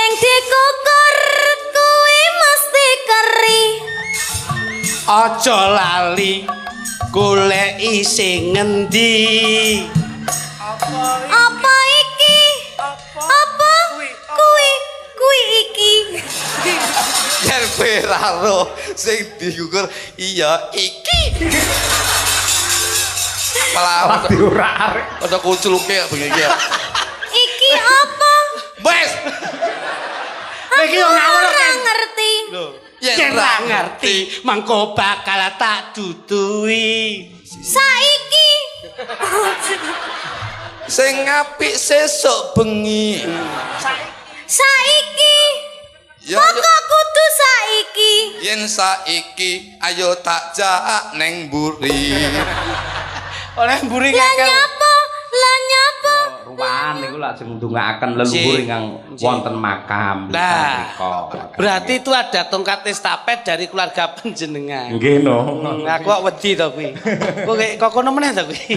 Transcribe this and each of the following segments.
Ning dikukur kuwi mesti keri. Aja lali goleki sing ngendi. Apa iki? Apa? Kuwi iki. Yen kowe ra ro sing dikukur iya iki. Malah ora arek. ada kuculuke bengi iki. Iki apa? Wes. Iki yo ngawur Ora ngerti. lho. Yen Yen ra ra ngerti mengko bakal tak duduhi. Saiki. Sing apik sesuk bengi. Saiki. Ya Pokok kudu saiki. yen saiki ayo tak jak neng mburi. Oleh mburi Lah ngekel. nyapa? Lah nyapa? Ruwahan niku lajeng ndongaaken leluhur ingkang wonten makam. Lah, Mriku. berarti itu ada tongkat estafet dari keluarga panjenengan. Nggih no. Aku kok wedi to kuwi. Kok kono meneh to kuwi.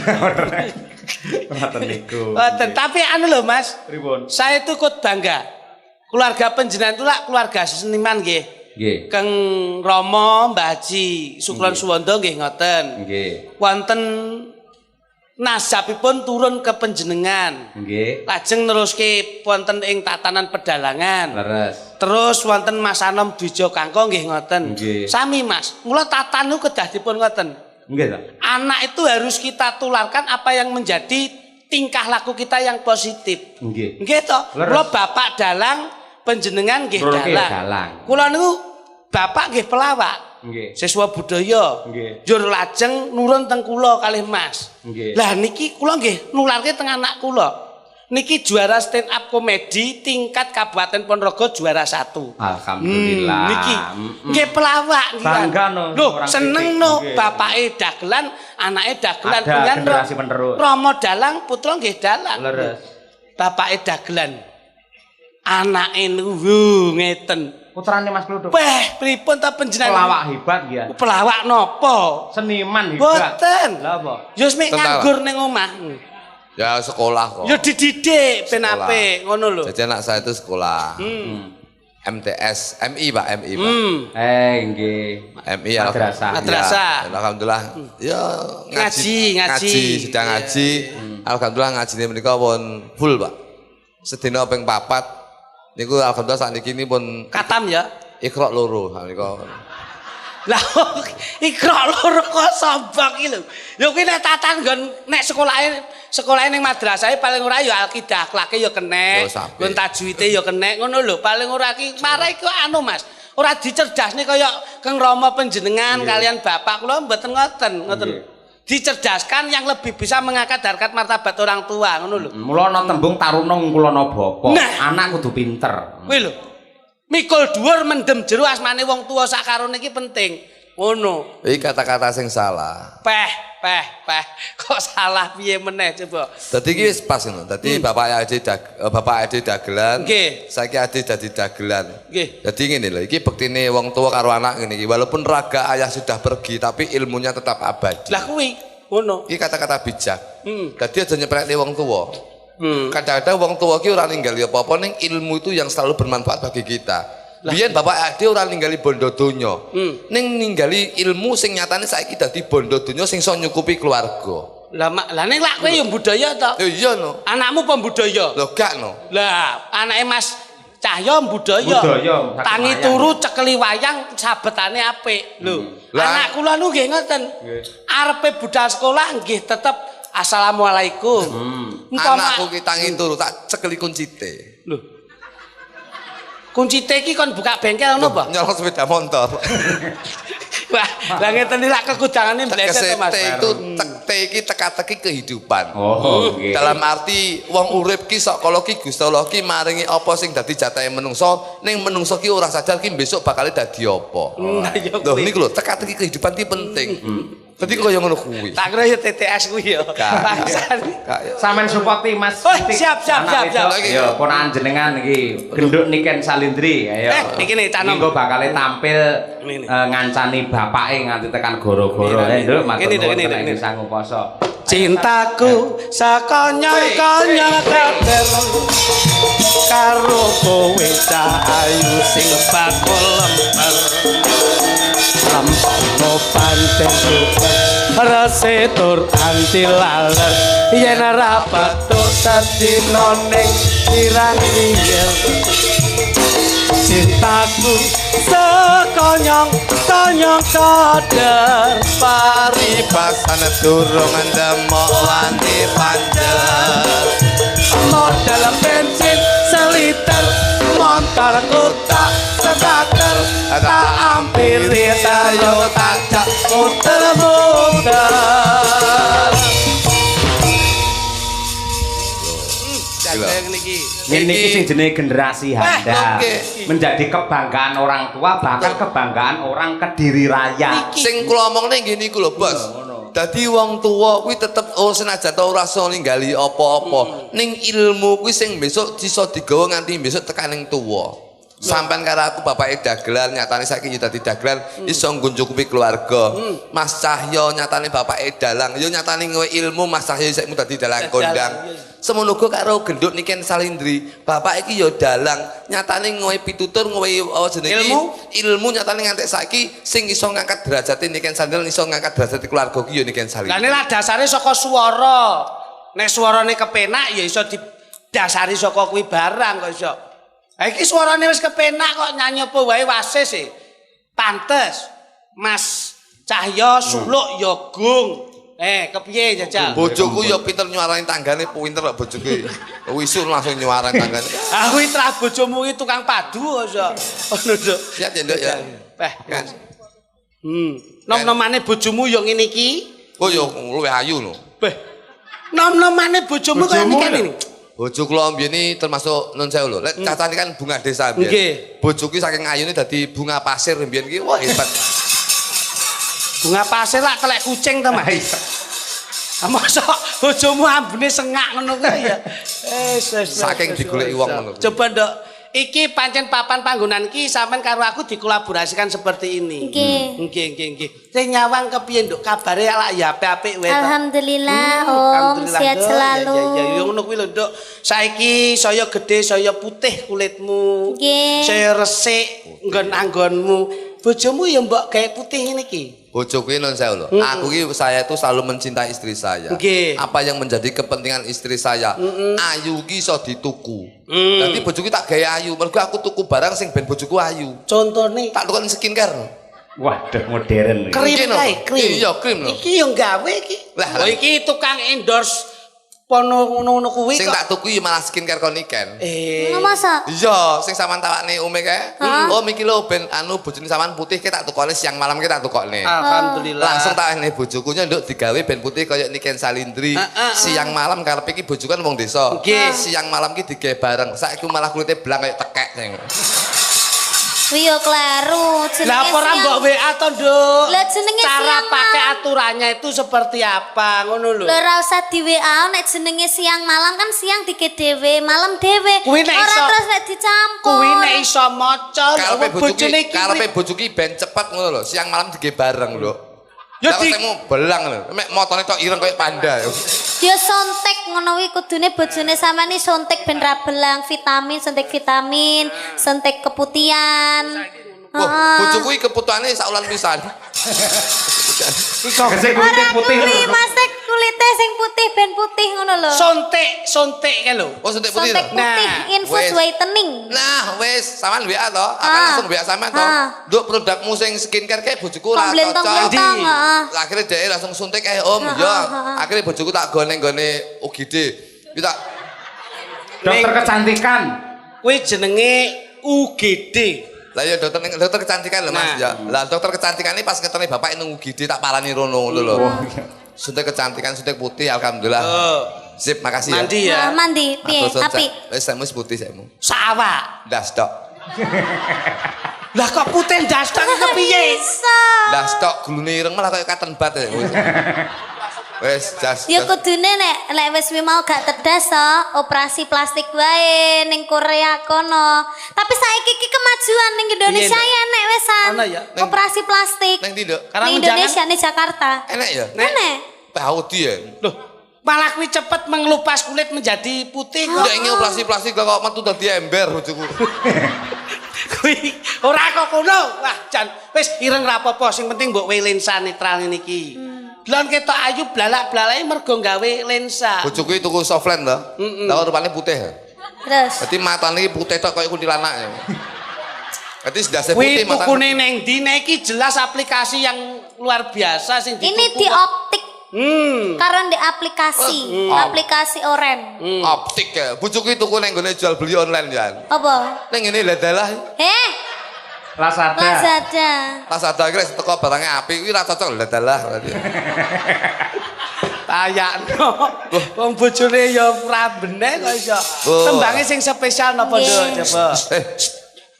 Ngoten niku. Ngoten, tapi anu lho Mas, Pripun? saya itu ikut bangga. Keluarga panjenengan itu lah keluarga seniman nggih. Nggih. Keng Rama, Mbah Haji Sukron Suwondo nggih ngoten. Nggih. Wonten nasabipun turun ke panjenengan. Nggih. Lajeng neruske wonten ing tatanan pedalangan. Leres. Terus wonten Mas Anom Dwijo Kangko nggih ngoten. Nggih. Sami Mas, mula tatan niku kedah dipun ngoten. Nggih ta? Anak itu harus kita tularkan apa yang menjadi tingkah laku kita yang positif. Nggih. Nggih to. Leres. Kula bapak dalang, panjenengan nggih Nurunke dalang. dalang. Kula niku bapak nggih pelawak. Nggih. Siswa budaya. Nggih. Njur lajeng nurun teng kula kalih Mas. Nggih. Lah niki kula nggih nularke teng anak kula. Niki juara stand up komedi tingkat Kabupaten Ponorogo juara 1. Alhamdulillah. Niki nggih pelawak niki. Bangga no, Loh, orang seneng titik, no nggih. bapake dagelan, anake dagelan Ada punya generasi penerus. Rama dalang, putra nggih dalang. Leres. Bapake dagelan. Anake niku ngeten. Putrane Mas Kluduk. Weh, pripun ta panjenengan? Pelawak hebat ya. Pelawak napa? Seniman hebat. Boten. Lah apa? Ya wis mek Tentara. nganggur ning omah. Ya sekolah kok. Ya dididik ben Sekolah. apik, ngono lho. Jadi anak saya itu sekolah. MTS, MI Pak, MI Pak. Nggih. MI Madrasah. Madrasah. Ya, alhamdulillah. Ya Ngaji. sedang ngaji. Alhamdulillah ngajine menika pun full, Pak. Sedina ping 4. Niku alhamdulillah sakniki ini pun Katam ya. Iqra loro menika. Lah ikra loro kok sombong iki lho. Ya kuwi nek tatan nggon nek sekolahe ning madrasahe paling ora ya akidah akhlake ya kenek, Yo, sapi. nggon tajwide ya kenek ngono lho. Paling ora ki marai ku anu Mas. Ora dicerdasne kaya Kang Rama panjenengan kalian bapak kula mboten ngoten, ngoten. Dicerdaskan yang lebih bisa mengangkat harkat martabat orang tua ngono lho. Mula ana tembung taruna ngkulana bapa. Nah. Anak kudu pinter. Kuwi lho. Mikul dhuwur mendem jero asmane wong tuwa sakarone iki penting. Ngono. Iki kata-kata sing salah. Peh. Kok salah piye meneh coba. Dadi iki wis pas ngono. Dadi bapak ade dagelan. Nggih. Saiki ade dadi dagelan. Nggih. Jadi ngene lho, iki bektine wong tua karo anak ngene iki. Walaupun raga ayah sudah pergi, tapi ilmunya tetap abadi. Lah kuwi ngono. Iki kata-kata bijak. Hmm. Dadi aja nyepelekne wong tua. Kadang-kadang wong tua ki ora ninggali apa-apa ning ilmu itu yang selalu bermanfaat bagi kita. Biyen bapak ade ora ninggali bondo donya. Ning ninggali ilmu sing nyatane saiki dadi bondo donya sing iso nyukupi keluarga. Lah ning lak kowe ya budaya to. Ya iya no. Anakmu pembudaya. Lho gak no. Lah anake Mas Cahyo budaya. Budaya, Tangi wayang. turu cekeli wayang sabetane apik. Lho, Lah. anak kula nu nggih ngoten. Arepe budal sekolah nggih tetep assalamualaikum. Anakku ki tangi turu tak cekeli kuncite. Lho. Kunci iki kon buka bengkel ngono apa? Nyolong sepeda motor. Wah, lah ngeten lak kekudangane bleset to Mas. T itu T iki teka-teki kehidupan. Oh, nggih. Dalam arti wong urip ki sok kala ki Gusti Allah ki maringi apa sing dadi jatahe menungso, ning menungso ki ora sadar ki besok bakal dadi apa. Nah, ya Lho kuwi. niku lho teka-teki kehidupan ki penting. Dadi kaya ngono kuwi. Tak kira ya TTS kuwi ya. Bangsan. Sampeyan support Mas. Oh, Titik. siap. Anak wedok. Ya, ponakan jenengan iki genduk Niken Salindri. Ayo. Iki nih canom. Minggu bakal tampil Ini. ngancani bapake nganti tekan goro-goro. Nduk matur Ini, nuwun ini. ing sangu poso. Cintaku sakonyol-konyol kader karo kowe ayu sing bakul lemper lempeng panten super rese tur anti laler yen ora batuk sedina ning sirah pinggir cintaku sekonyong konyong kader paribasan durung ndemok wanti panjer modal bensin seliter motor kutak sekater tak ampiri tayo tajak muter-muter Ini sing jenenge generasi handal. oke. Menjadi kebanggaan orang tua bahkan kebanggaan orang Kediri Raya. sing kula omongne nggih niku lho bos dadi wong tuwa kuwi tetep senajan ta ora iso ninggali apa-apa ning ilmu kuwi sing besok iso digawa nganti besok tekaning tuwa sampean karo aku bapake dagelan nyatane saiki yo dadi dagelan iso nguncukupi keluarga Mas Cahyo nyatane bapake dalang yo nyatane ngowe ilmu Mas Cahyo saiki dadi dalang kondang semono uga karo genduk Niken Salindri bapak iki yo dalang nyatane ngowe pitutur ngowe jenenge ilmu nyatane ngantek saiki sing iso ngangkat derajate Niken Salindri iso ngangkat derajate keluarga ki yo Niken Salindri lah nek dasare saka swara nek swarane kepenak ya iso didasari saka kuwi barang kok iso iki suarane wis kepenak kok nyanyi apa wae wasis e. Pantes. Mas Cahyo suluk ya gung. Kepiye jajal? bojoku ya pinter nyuarani tanggane pinter kok bojoku. Wisul langsung nyuarani tanggane. Ah kuwi tra bojomu iki tukang padu kok. Ngono, Nduk. Siap ya, Nduk ya. Kan. Nom-nomane bojomu ya ngene iki. Oh ya luwih ayu lho. Beh. Nom-nomane bojomu kaya ngene. Bojo kula mbiyen termasuk non sewu lho. Lek cacane kan bunga desa mbiyen. Nggih. Bojoku saking ayune dadi bunga pasir mbiyen ki wah hebat. Bunga pasir lak telek kucing ta, Mas. Masa bojomu ambune sengak ngono kuwi ya. Saking digoleki wong ngono. Coba Nduk, iki pancen papan panggonan iki sampean karo aku dikolaborasikan seperti ini. Nggih. Sing nyawang kepiye Nduk? Kabare lak ya apik-apik wae. Alhamdulillah Om sehat selalu. Ya ngono kuwi lho Nduk. Saiki saya gedhe, saya putih kulitmu. Nggih. Saya resik nggon anggonmu. Bojomu ya mbok gawe putih ngene iki. Bojoku non sewu lho. Aku ki saya itu selalu mencintai istri saya. Nggih. Apa yang menjadi kepentingan istri saya? Ayu ki iso dituku. Dadi bojoku tak gawe ayu. Mergo aku tuku barang sing ben bojoku ayu. Contone Tak tukoni skincare. Waduh modern. krim Iki lho. kae, krim. Iya, krim lho. Iki yo gawe iki. Lah. Oh iki tukang endorse pono ngono kuwi Sing kok. tak tuku malah skincare kon Niken. Ngono masa? Iya, sing sampean tawakne ume kae. Oh, miki lho ben anu bojone sampean putih ke tak tukone siang malam ke tak tukone. Alhamdulillah. Langsung tak ene bojoku nduk digawe ben putih kaya Niken Salindri. Siang malam karepe iki bojoku kan wong desa. Nggih. Siang malam ki digawe bareng. Saiki malah kulite blang kaya tekek sing. Kuwi yo kleru jenenge. Lah apa ora siang- mbok WA to, Nduk? Lah jenenge cara siang pakai malam. aturannya itu seperti apa ngono lho. Lho ora usah di WA nek jenenge siang malam kan siang dike dhewe, malam dhewe. Kuwi nek Ora iso- terus nek dicampur. Kuwi nek iso maca Karepe bojone iki. karepe bojoku ben cepet ngono lho. Siang malam digawe bareng lho. Ya Lah di ketemu belang lho. Mek motone tok ireng kaya panda. Dia sontek ngono kuwi kudune bojone sampean iki sontek ben ra belang vitamin, suntik keputihan. Wah, bojoku iki keputuane sak ulan pisan. Iso gesek kulite putih Kuwi lho. Mas Tek kulite sing putih ben putih ngono lho. sontek kae lho. Oh, suntik putih Sontek lho. putih Nah, infus wes. whitening. Nah, wes, sampean WA to, akan langsung WA sampean to. Nduk produkmu sing skincare kae bojoku ora Komplain cocok. tong-tong, heeh. Akhirnya dhek langsung suntik kae Om, ya. Akhirnya bojoku tak gone-gone UGD. Iki tak Dokter kecantikan. Kuwi jenenge UGD. lah ya dokter kecantikan lho Mas ya. Lah dokter kecantikan ini pas ketemu bapak nang UGD tak parani rono ngono lho. Suntik kecantikan, suntik putih alhamdulillah. Sip, makasih ya. Mandi ya. Mandi piye? Apik. Wis semu putih semu. Sawak. Ndas tok. Lah kok putih ndas tok kepiye? Bisa. Ndas tok gulune ireng malah kaya katen bat ya. Wes jas. Ya kudune nek wis mau gak tedas to, operasi plastik wae ning Korea kono. Tapi saiki iki kemajuan ning Indonesia ya nek wesan. Ana ya? Operasi plastik. Neng Tindo. Ning Indonesia ning Jakarta. Enak ya? Enak. Paudi ya. Loh, malah kuwi cepet mengelupas kulit menjadi putih kok. Udah ini operasi plastik kok metu dadi ember bojoku. Kuwi ora kok kono. Wah, jan wis ireng ra apa-apa, sing penting mbok we lensa netral ngene iki. Delon ketok ayu blalak-blalake mergo gawe lensa. Bojoku tuku softland to. Lah rupane putih. Terus. Dadi matane iki putih tok kaya kuntilanak ya. Dadi ndase Kuwi putih matane. tukune ning dine iki jelas aplikasi yang luar biasa sing dituku. Ini di optik. Karo di aplikasi. Oh. Aplikasi Oren. Optik ya. Bojoku tuku ning gone jual beli online ya. Apa? Ning ngene ladalah. Lazada. Lazada. Lazada iki wis teko barange apik kuwi ra cocok ladalah berarti. Tayakno. Wong bojone ya ora bener kok iso. Tembange sing spesial napa, Nduk? Coba.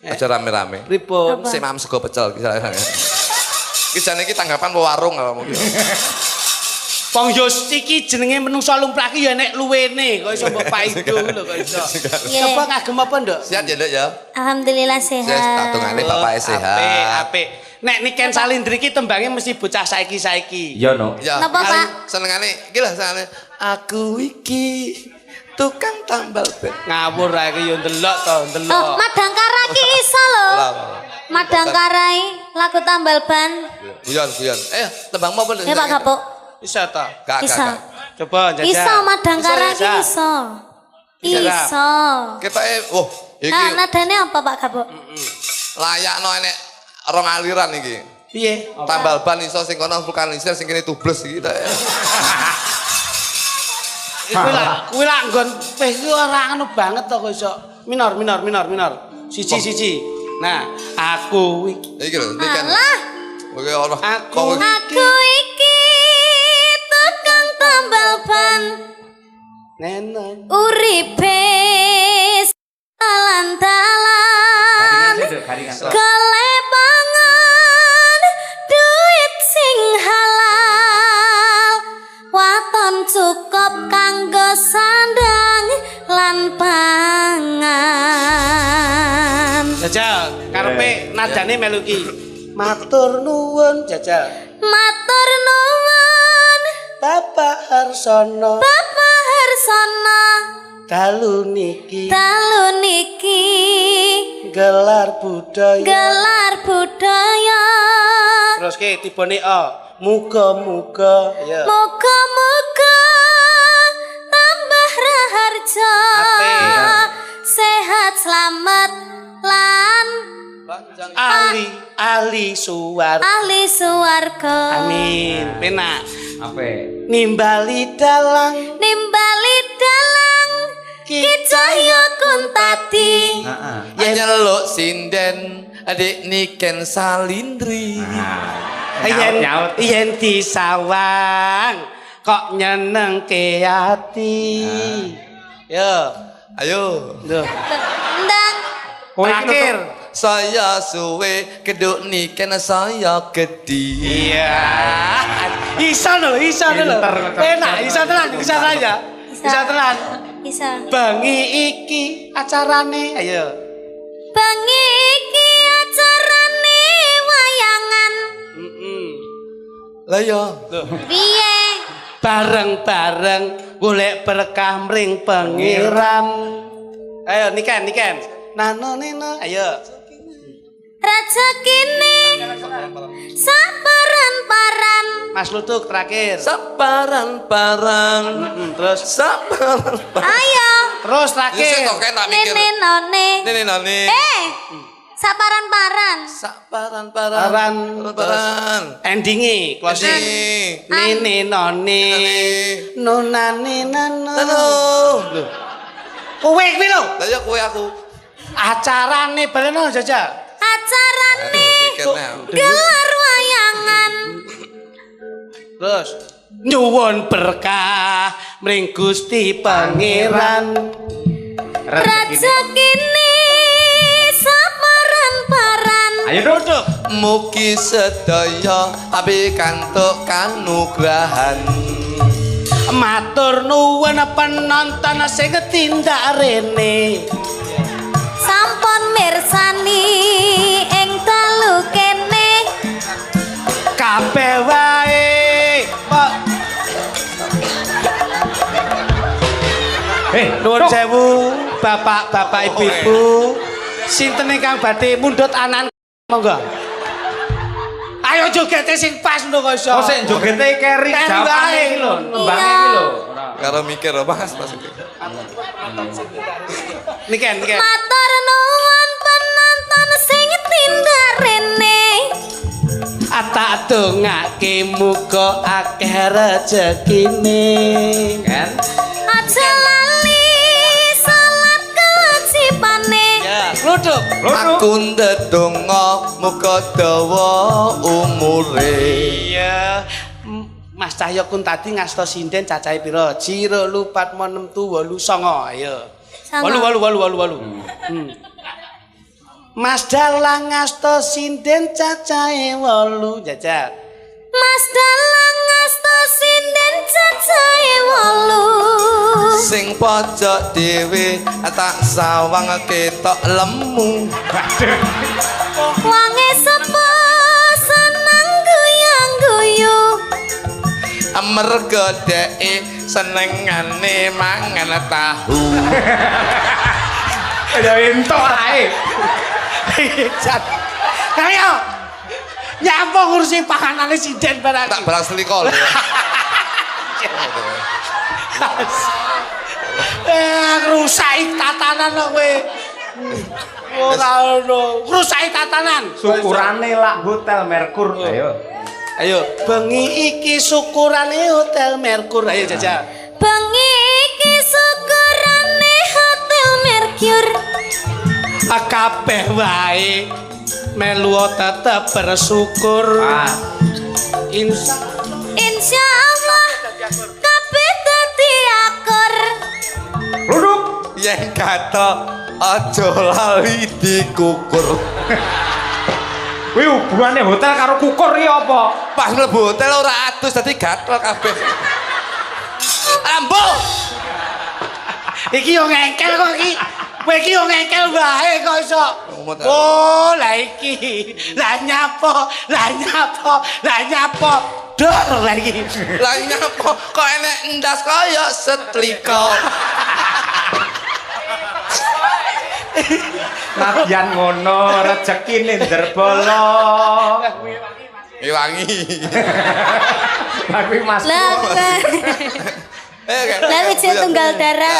Aja rame-rame. Pripun? Sik mam sego pecel ki. Ki jane iki tanggapan warung kalau mungkin. Wong yo iki jenenge menungso lumrah ki ya nek luwene kok iso mbok paido lho kok iso. Coba ngagem apa, Nduk? Sehat ya, Nduk ya? Alhamdulillah Yes, sehat. tatungane bapake sehat. Apik. Nek Niken Salindri ki tembange mesti bocah saiki-saiki. Iya, no. Ya. Napa, Pak? Senengane iki lho senengane. Aku iki tukang tambal ban. Ngawur ae ki yo ndelok to, Oh, ndelok. Madangkara ki iso lho. Madangkarai lagu tambal ban. Guyon. Tembang apa Nduk? Ya Pak Gapuk. Iso to. Gak. Iso. Coba jajal. Iso Madangkara ki iso. Iso. Ketoke iki Nah, nadane apa Pak Gapuk? layakno enek rong aliran iki. Piye? Tambal ban iso sing kono vulkanisir sing kene tubles iki ta. Kuwi lak nggon peh ki ora anu banget to kok iso. Minor. Siji. Nah, aku iki Iki lho, iki kan. Alah, Oke, ora. Aku- aku iki tukang tambal ban. nenek. Uripe dalan-dalan. Garingan sih, Kelepangan duit sing halal. Waton cukup kanggo sandang lan pangan. Jajal, karepe nadane melu ki. Matur nuwun, Jajal. Matur nuwun Bapak Harsono, Bapak Harsono. dalu niki gelar budaya. Gelar budaya. Terus ki tibane muga-muga ya. Moga-moga tambah raharja. Apik. Sehat selamat lan Ali suwar. ahli suwarga. Amin. Penak. Apa? Nimbali dalang Nimbali dalang ki cahya kuntati. Ya nyeluk sinden adik Niken Salindri. yen disawang kok nyenengke ati. Yo, Ayo. Duh. Ndang Terakhir. Saya suwe keduk Niken saya gede. Iya. Iso lho. Penak, iso tenan ya. Iso tenan. bisa. Bengi iki acarane, ayo. Bengi iki acarane wayangan. Lah ya. Piye? Bareng-bareng golek berkah mring pangeran. Ayo Niken. Nano, ayo. Rezekine saparan-paran. Mas Lutuk terakhir. Saparan-paran. Terus Saparan-paran. Ayo. terus terakhir. Sing kok tak mikir. Nene none. Nene. Saparan-paran. Saparan-paran. Paran. Endingi, closing. Nene none. Nonane nano. Halo. Lho. Kowe kuwi lho. Lah ya kowe aku. Acarane baleno jajal. Acarane Mikirnya. gelar wayangan. Terus nyuwun berkah mring Gusti Pangeran. Rezekine saparan-paran. Ayo Duduk. Mugi sedaya tapi kantuk kanugrahan. Matur nuwun penonton sing tindak rene. Sampun mirsani ing dalu kene. Kabeh wae. Kok nuwun sewu Bapak-bapak Ibu-ibu. Sinten ingkang badhe mundhut anan monggo. Ayo jogete sing pas lho kok iso. Oh sik jogete keri japane iki lho, nembange iki lho. Karo mikir Mas. Niken. Matur nuwun penonton sing tindak rene. Atak dongake muga akeh rezekine. Kan? Aja lali salat kewajibane. Ya, kluduk. Aku ndedonga muga dawa umure. Iya. Mas Cahyo kun tadi ngasta sinden cacahe pira? Jiro lupat monem tu 89. Ayo. 8. Mas Dalang ngasta sinden cacahe 8 jajal. Mas Dalang ngasta sinden cacahe 8. Sing pojok dhewe tak sawang ketok lemu. Wange sepo seneng guyang-guyu. Mergo dheke senengane mangan tahu. Ya entok ae. Jat. Ayo. Nyapa ngurusi panganane sinden barang. Tak balas selikol. Rusaki tatanan kok kowe. Ora ono. Rusaki tatanan. Syukurane lak Hotel Merkur. Ayo, bengi iki syukurane Hotel Merkur. Ayo jajal. Bengi iki syukurane Hotel Merkur. Kabeh wae melu tetep bersyukur. Insya Allah kabeh dadi akur. Ruduk. Yen kata aja lali dikukur. Kuwi hubungane hotel karo kukur iki apa? Pas mlebu hotel ora adus dadi gatel kabeh. Ambo. Iki yo ngengkel kok iki. Kowe iki yo ngengkel wae kok iso. Oh, lah iki. Lah nyapo. Dor lah iki. Lah nyapa kok enek ndas kaya setrika. Nadyan ngono rezekine nderbolo. Iwangi. Tapi Mas. Lah wis tunggal darah.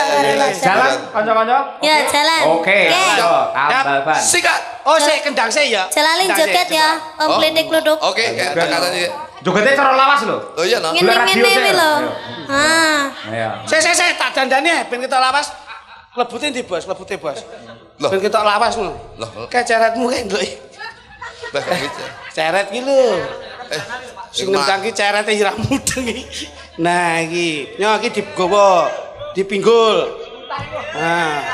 Jalan kanca-kanca? Ya jalan. Oke, ayo ambal ban. Sikat. Oh, sik kendang sik ya. Jalalin joget ya, Om Klinik Kluduk. Oke, katanya. Jogetnya cara lawas lho. Oh iya no. Ngene-ngene lho. Ah. Ayo. Sik tak dandane ben kita lawas. Lebute ndi, Bos? Lebute, Bos. Ben kita lawas ngono. Loh. Kayak ceretmu kae nduk. Lah gitu. Ceret ki lho. Sing Iku nendang ki cerete ira mudeng iki. Nah iki, nyo iki digawa, dipinggul. Nah.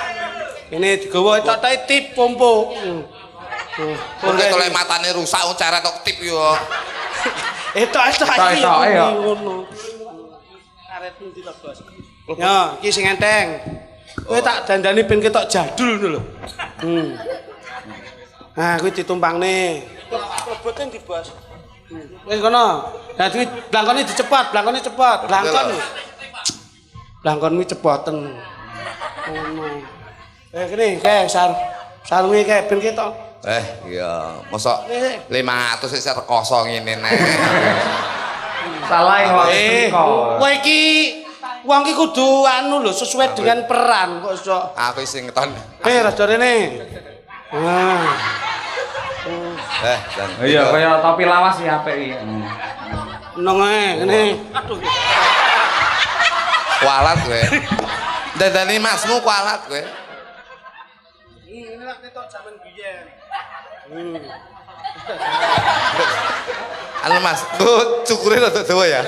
Ini digawa tok-tok tip pompo. Pokoke tolek matane rusak ceret tok tip yo. Etok iki. Etok-etoke ya. Ngono. Karetmu ndi lho, Bos? Yo, iki sing enteng. Kowe tak dandani ben ketok jadul ngono lho. Nah, kuwi ditumpangne. Lebote ndi, Bos? Wis kono. Lah kuwi blangkone dicepot, blangkone cepot. Blangkon kuwi cepoten. Ngono. Kene kae sarunge kae ben ketok. Iya, mosok 500 sik rekoso ngene nek. Salah kok. Kowe iki wong iki kudu anu lho sesuai dengan peran kok iso. Aku sing ngeton. Rada rene. Nah. Dan. Iya, kaya topi lawas ya apik iki. Nang ae ngene. Aduh. Kualat kowe. Dandani masmu kualat kowe. Ini lak ketok jaman biyen. Anu Mas, ku cukure rada dawa ya.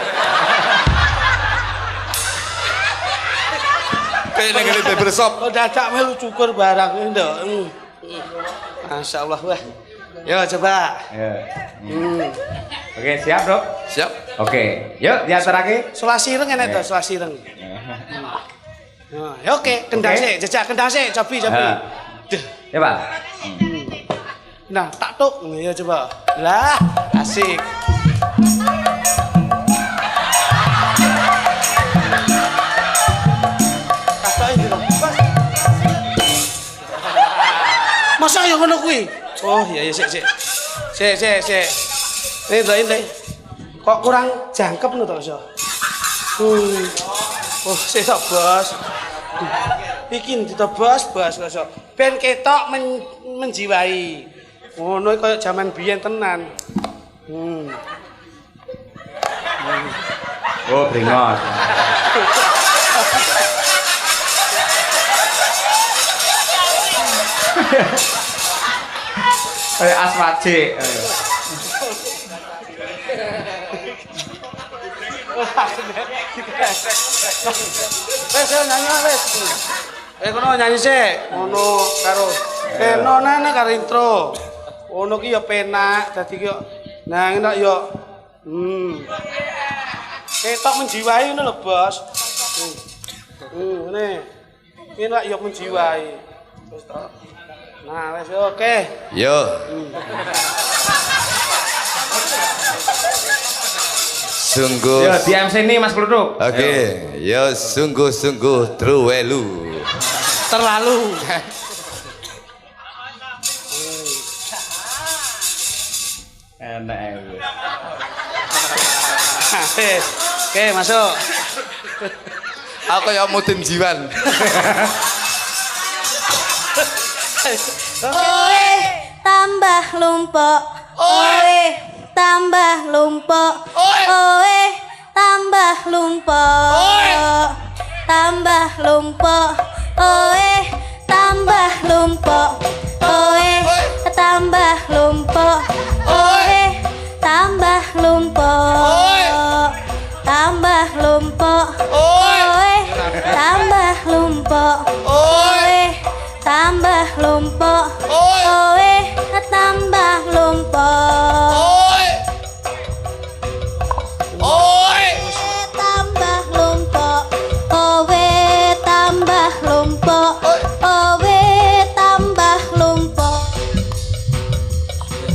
Kayak ngene barbershop. Kok dadak melu cukur barang iki nduk. Masyaallah wah. Yo coba. Ya. Oke, siap, Bro? Siap. Oke. Yuk, diantarake. Selah sireng enek to, selah sireng. Nah, ya oke, kendang sik, jejak kendang sik, cobi. Ya, Pak. Nah, tak tuk. Ya coba. Lah, asik. Katoke ndi, Bos? Masa ya ngono kuwi? Oh, iya sik. Sik. Ini. Kok kurang jangkep no to, So? Oh, sik tok, Bos. Iki ndito Bos, So. Ben ketok menjiwai. Ngono kaya jaman biyen tenan. Oh, bringos. Kayak aswaje. Wes nyanyi wes. Kono nyanyi sik, ngono karo penonane karo intro. Ngono ki ya penak, dadi ki yo nang enak yo. Ketok menjiwai ngono lho, Bos. Ngene. Ki enak yo menjiwai. Wis to. Nah, wes oke. Yo. Sungguh. Ya, di MC ini Mas Kluthuk. Oke, yo sungguh-sungguh truwelu. Terlalu. Enak. Wes. Oke, masuk. Aku ya mudin jiwan. Oe tambah lumpuk. Oe tambah lumpuk. Oe tambah lumpuk. Tambah lumpuk. Oe tambah lumpuk. Oe tambah lumpuk. Oe tambah lumpuk. Tambah lumpuk. Oe tambah lumpuk. Oe tambah lumpuk. Oe tambah lumpuk. Tambah lumpuk. Oe tambah lumpuk. Oe tambah lumpuk.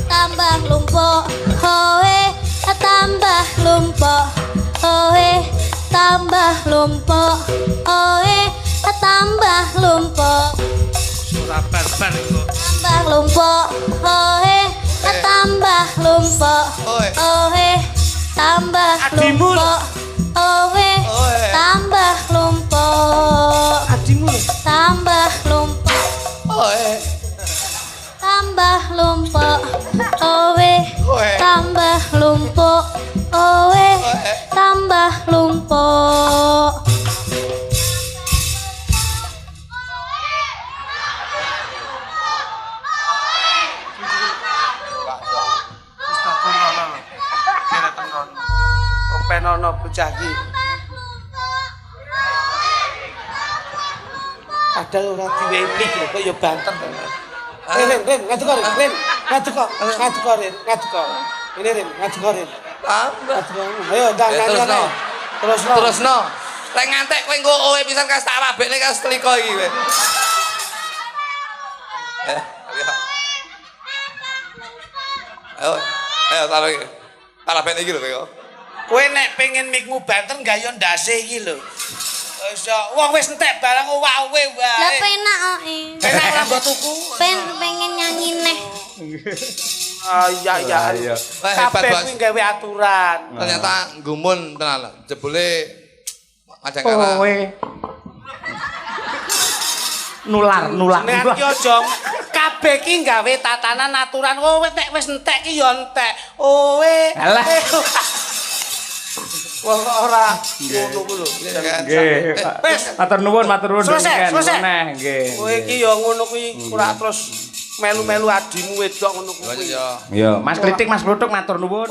Tambah lumpuk. Oe tambah lumpuk. Oe tambah lumpuk. Oe tambah lumpuk. Sabar iku. Tambah lumpuk. Oe tambah lumpuk. Oe tambah Adimu lho. lumpuk. Oe tambah lumpuk. Adimu lho. Tambah lumpuk. Tambah lumpuk. Oe tambah lumpuk. Oe tambah lumpuk. Penono bocah iki. Padahal ora diwe mik lho kok ya banter to. Ren, ngaduk kok, Ren. Ngaduk kok. Ini Ren, ngaduk kok, Ren. Ayo ndang Terusno. Terusno. Terusno. Lek ngantek kowe engko owe pisan kas tak rabekne kas teliko iki kowe. Ayo taruh iki. Rabekne iki lho kowe. Kowe nek pengen mikmu banter gayo ndase iki lho. Wis wong wis entek barang owak-owe wae. Lah penak kok. Penak ora mbok tuku. Pengen nyanyi neh. Iya. Hebat, Kabeh Bos. kuwi gawe aturan. Ternyata gumun tenan. Jebule ajang kalah. Nular. Nek ki aja kabeh ki gawe tatanan aturan. Kowe nek wis entek ki ya entek. Alah. Wong ora ngono ku lho. Nggih. Wes. Matur nuwun Selesai. neh nggih. Kowe iki ya ngono kuwi ora terus melu-melu adimu wedok ngono kuwi. Ya. Yo, Mas Klitik, Mas Kluthuk matur nuwun.